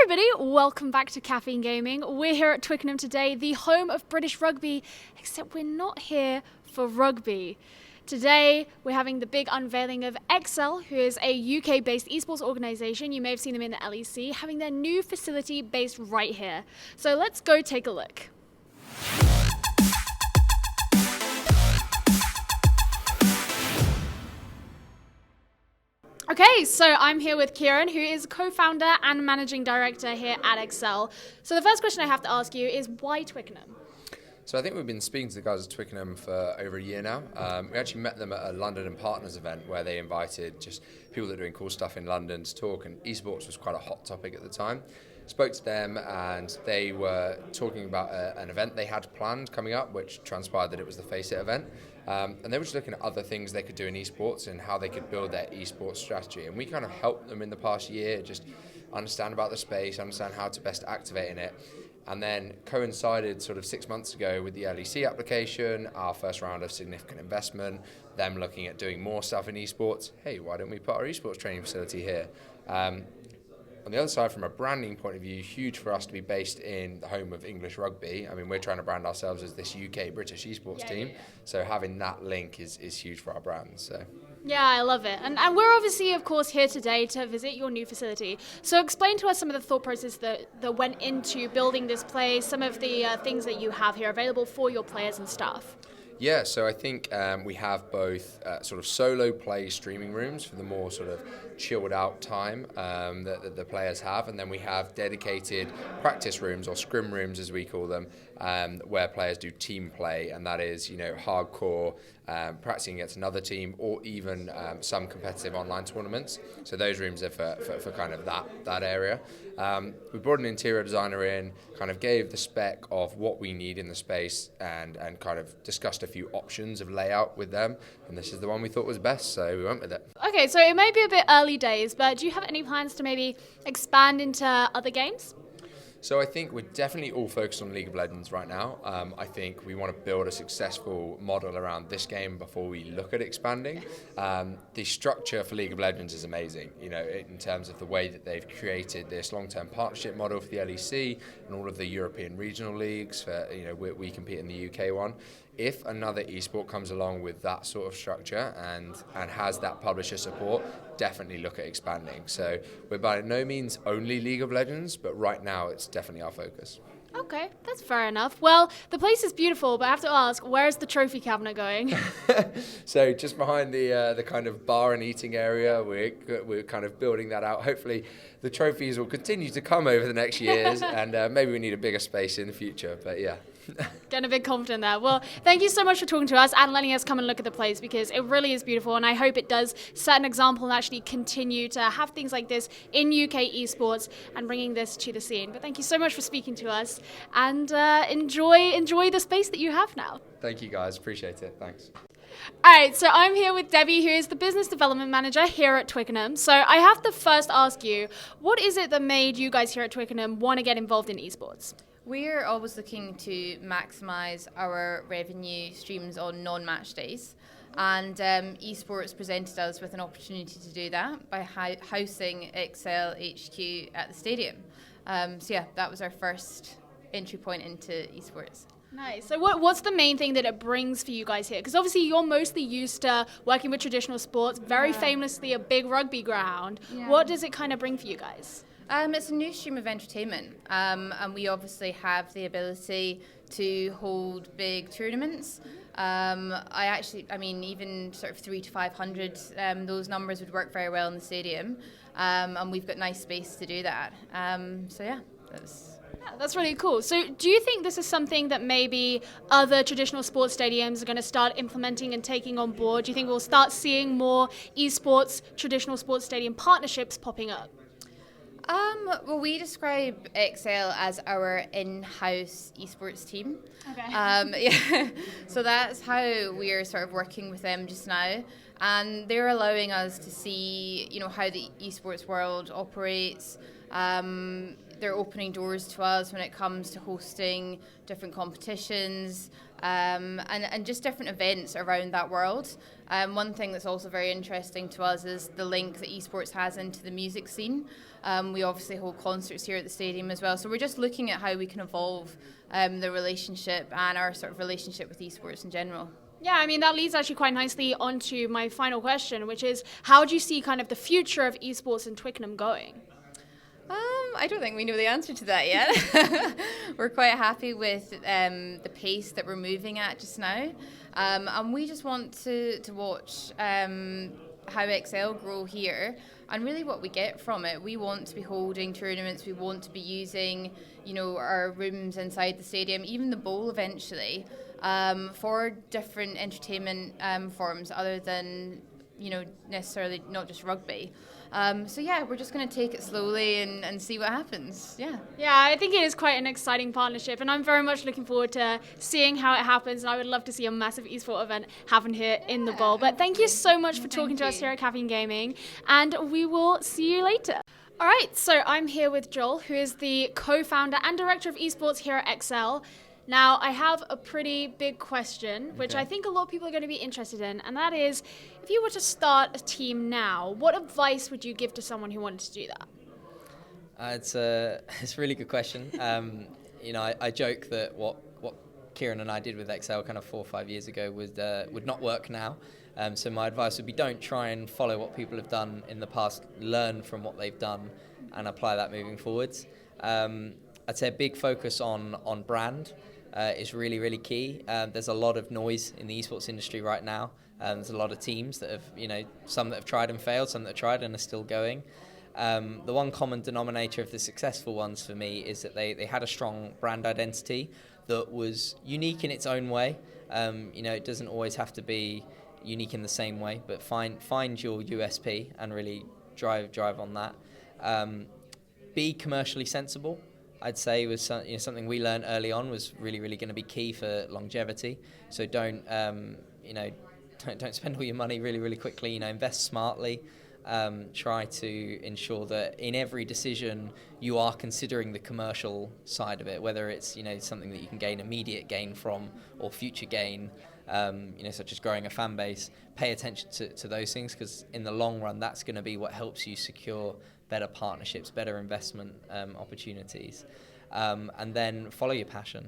everybody, welcome back to Caffeine Gaming. We're here at Twickenham today, the home of British rugby, except we're not here for rugby. Today, we're having the big unveiling of XL, who is a UK-based esports organisation. You may have seen them in the LEC, having their new facility based right here. So let's go take a look. Okay, so I'm here with Kieran, who is co-founder and managing director here at XL. So the first question I have to ask you is, why Twickenham? So I think we've been speaking to the guys at Twickenham for over a year now. We actually met them at a London and Partners event where they invited just people that are doing cool stuff in London to talk, and esports was quite a hot topic at the time. Spoke to them and they were talking about an event they had planned coming up, which transpired that it was the Face It event. And they were just looking at other things they could do in esports and how they could build their esports strategy. And we kind of helped them in the past year just understand about the space, understand how to best activate in it. And then coincided sort of 6 months ago with the LEC application, our first round of significant investment, them looking at doing more stuff in esports. Hey, why don't we put our esports training facility here? On the other side, from a branding point of view, huge for us to be based in the home of English rugby. I mean, we're trying to brand ourselves as this UK British esports team. So having that link is huge for our brand. So. Yeah, I love it. And we're obviously, of course, here today to visit your new facility. So explain to us some of the thought process that went into building this place, some of the things that you have here available for your players and staff. Yeah, so I think we have both sort of solo play streaming rooms for the more sort of chilled out time that the players have, and then we have dedicated practice rooms, or scrim rooms as we call them, where players do team play, and that is, hardcore practicing against another team, or even some competitive online tournaments. So those rooms are for kind of that area. We brought an interior designer in, kind of gave the spec of what we need in the space, and kind of discussed a few options of layout with them, and this is the one we thought was best, so we went with it. Okay, so it may be a bit early days, but do you have any plans to maybe expand into other games? So I think we're definitely all focused on League of Legends right now. I think we want to build a successful model around this game before we look at expanding. The structure for League of Legends is amazing, in terms of the way that they've created this long-term partnership model for the LEC and all of the European regional leagues. We compete in the UK one. If another esport comes along with that sort of structure and has that publisher support, definitely look at expanding. So we're by no means only League of Legends, but right now it's definitely our focus. Okay, that's fair enough. Well, the place is beautiful, but I have to ask, where's the trophy cabinet going? So just behind the kind of bar and eating area, we're kind of building that out. Hopefully the trophies will continue to come over the next years, and maybe we need a bigger space in the future, but yeah. Getting a bit confident there. Well, thank you so much for talking to us and letting us come and look at the place, because it really is beautiful, and I hope it does set an example and actually continue to have things like this in UK esports and bringing this to the scene. But thank you so much for speaking to us, and enjoy the space that you have now. Thank you guys, appreciate it, thanks. All right, so I'm here with Debbie, who is the business development manager here at Twickenham. So I have to first ask you, what is it that made you guys here at Twickenham want to get involved in esports? We're always looking to maximise our revenue streams on non-match days, and Esports presented us with an opportunity to do that by housing XLHQ at the stadium. That was our first entry point into Esports. Nice. So what's the main thing that it brings for you guys here? Because obviously you're mostly used to working with traditional sports, very famously a big rugby ground. Yeah. What does it kind of bring for you guys? It's a new stream of entertainment, and we obviously have the ability to hold big tournaments. Even sort of 300 to 500, those numbers would work very well in the stadium, and we've got nice space to do that. That's really cool. So do you think this is something that maybe other traditional sports stadiums are going to start implementing and taking on board? Do you think we'll start seeing more esports, traditional sports stadium partnerships popping up? Well, we describe XL as our in-house esports team. Okay. So that's how we are sort of working with them just now, and they're allowing us to see, how the esports world operates. They're opening doors to us when it comes to hosting different competitions. and just different events around that world. One thing that's also very interesting to us is the link that esports has into the music scene. We obviously hold concerts here at the stadium as well, so we're just looking at how we can evolve the relationship and our sort of relationship with esports in general. Yeah, I mean, that leads actually quite nicely onto my final question, which is, how do you see kind of the future of esports in Twickenham going? I don't think we know the answer to that yet. We're quite happy with the pace that we're moving at just now. And we just want to watch how XL grow here and really what we get from it. We want to be holding tournaments. We want to be using, our rooms inside the stadium, even the bowl eventually, for different entertainment forms other than, necessarily not just rugby. So yeah, we're just going to take it slowly and see what happens. Yeah, I think it is quite an exciting partnership, and I'm very much looking forward to seeing how it happens, and I would love to see a massive eSport event happen here in the bowl. But thank you so much for talking to us here at Caffeine Gaming, and we will see you later. All right, so I'm here with Joel, who is the co-founder and director of esports here at XL. Now, I have a pretty big question, which I think a lot of people are going to be interested in, and that is, if you were to start a team now, what advice would you give to someone who wanted to do that? It's a really good question. I joke that what Kieran and I did with XL kind of 4 or 5 years ago would not work now. So my advice would be, don't try and follow what people have done in the past. Learn from what they've done and apply that moving forwards. I'd say a big focus on brand is really, really key. There's a lot of noise in the esports industry right now. There's a lot of teams that have, some that have tried and failed, some that have tried and are still going. The one common denominator of the successful ones for me is that they had a strong brand identity that was unique in its own way. It doesn't always have to be unique in the same way, but find your USP and really drive on that. Be commercially sensible. I'd say was something we learned early on was really, really going to be key for longevity. So don't spend all your money really, really quickly. Invest smartly. Try to ensure that in every decision you are considering the commercial side of it, whether it's something that you can gain immediate gain from or future gain, such as growing a fan base. Pay attention to those things, because in the long run that's going to be what helps you secure better partnerships, better investment opportunities, and then follow your passion.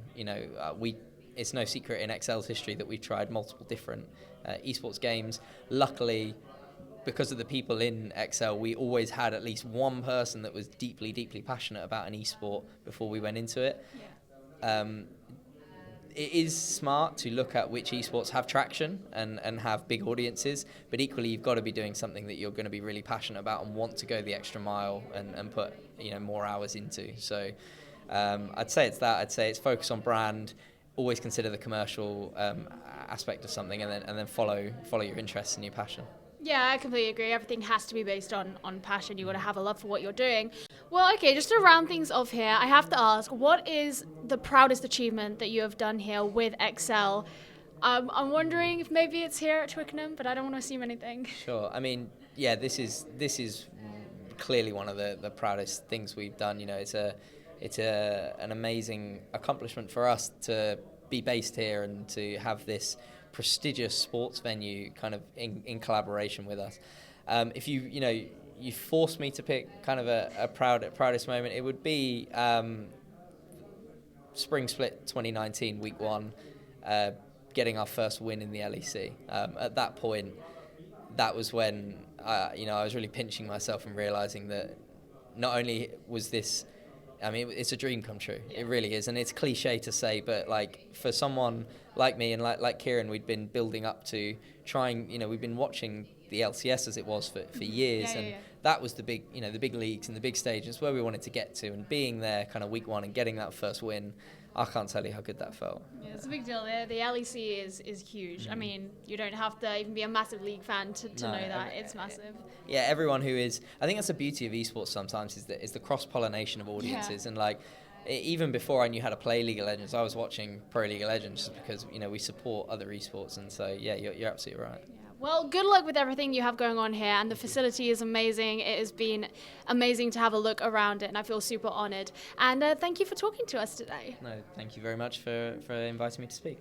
It's no secret in XL's history that we've tried multiple different esports games. Luckily, because of the people in XL, we always had at least one person that was deeply, deeply passionate about an esport before we went into it. It is smart to look at which esports have traction and have big audiences, but equally you've got to be doing something that you're going to be really passionate about and want to go the extra mile and put more hours into. So I'd say it's that. I'd say it's focus on brand, always consider the commercial aspect of something, and then follow your interests and your passion. Yeah, I completely agree. Everything has to be based on passion. You've got to have a love for what you're doing. Well, okay, just to round things off here, I have to ask, what is the proudest achievement that you have done here with XL? I'm wondering if maybe it's here at Twickenham, but I don't want to assume anything. Sure. I mean, yeah, this is clearly one of the proudest things we've done. It's an amazing accomplishment for us to be based here and to have this prestigious sports venue kind of in collaboration with us. If you forced me to pick kind of a proudest moment, it would be Spring Split 2019, week 1, getting our first win in the LEC. At that point, that was when I was really pinching myself and realising that not only was this, it's a dream come true. It really is, and it's cliche to say, but for someone like me and like Kieran, we'd been building up to trying. We've been watching the LCS as it was for years, that was the big leagues and the big stages where we wanted to get to, and being there kind of week 1 and getting that first win, I can't tell you how good that felt. Yeah, it's a big deal. The LEC is huge. I mean, you don't have to even be a massive league fan to know that. It's massive. Yeah, everyone who is... I think that's the beauty of esports sometimes, is the cross-pollination of audiences. Yeah. And even before I knew how to play League of Legends, I was watching Pro League of Legends just because, we support other esports. And so, yeah, you're absolutely right. Yeah. Well, good luck with everything you have going on here, and the facility is amazing. It has been amazing to have a look around it, and I feel super honoured. And thank you for talking to us today. No, thank you very much for inviting me to speak.